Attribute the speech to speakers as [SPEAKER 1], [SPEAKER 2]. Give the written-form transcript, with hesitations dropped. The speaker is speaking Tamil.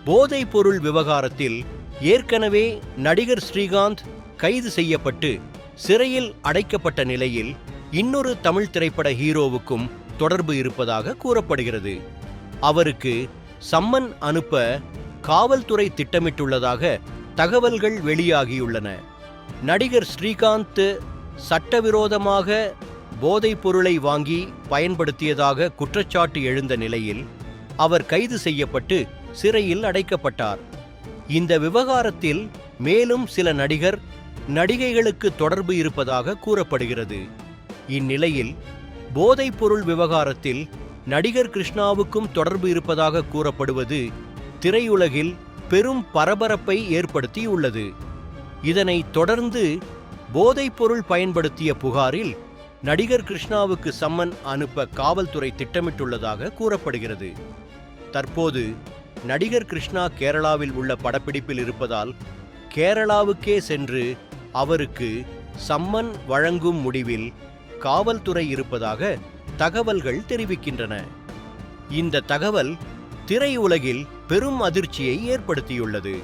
[SPEAKER 1] போதைப் பொருள் விவகாரத்தில் ஏற்கனவே நடிகர் ஸ்ரீகாந்த் கைது செய்யப்பட்டு சிறையில் அடைக்கப்பட்ட நிலையில் இன்னொரு தமிழ் திரைப்பட ஹீரோவுக்கும் தொடர்பு இருப்பதாக கூறப்படுகிறது. அவருக்கு சம்மன் அனுப்ப காவல்துறை திட்டமிட்டுள்ளதாக தகவல்கள் வெளியாகியுள்ளன. நடிகர் ஸ்ரீகாந்த் சட்டவிரோதமாக போதைப் பொருளை வாங்கி பயன்படுத்தியதாக குற்றச்சாட்டு எழுந்த நிலையில் அவர் கைது செய்யப்பட்டு சிறையில் அடைக்கப்பட்டார். இந்த விவகாரத்தில் மேலும் சில நடிகைகளுக்கு தொடர்பு இருப்பதாக கூறப்படுகிறது. இந்நிலையில் போதைப் பொருள் விவகாரத்தில் நடிகர் கிருஷ்ணாவுக்கும் தொடர்பு இருப்பதாக கூறப்படுவது திரையுலகில் பெரும் பரபரப்பை ஏற்படுத்தியுள்ளது. இதனைத் தொடர்ந்து போதைப் பொருள் பயன்படுத்திய புகாரில் நடிகர் கிருஷ்ணாவுக்கு சம்மன் அனுப்ப காவல்துறை திட்டமிட்டுள்ளதாக கூறப்படுகிறது. தற்போது நடிகர் கிருஷ்ணா கேரளாவில் உள்ள படப்பிடிப்பில் இருப்பதால் கேரளாவுக்கே சென்று அவருக்கு சம்மன் வழங்கும் முடிவில் காவல்துறை இருப்பதாக தகவல்கள் தெரிவிக்கின்றன. இந்த தகவல் திரையுலகில் பெரும் அதிர்ச்சியை ஏற்படுத்தியுள்ளது.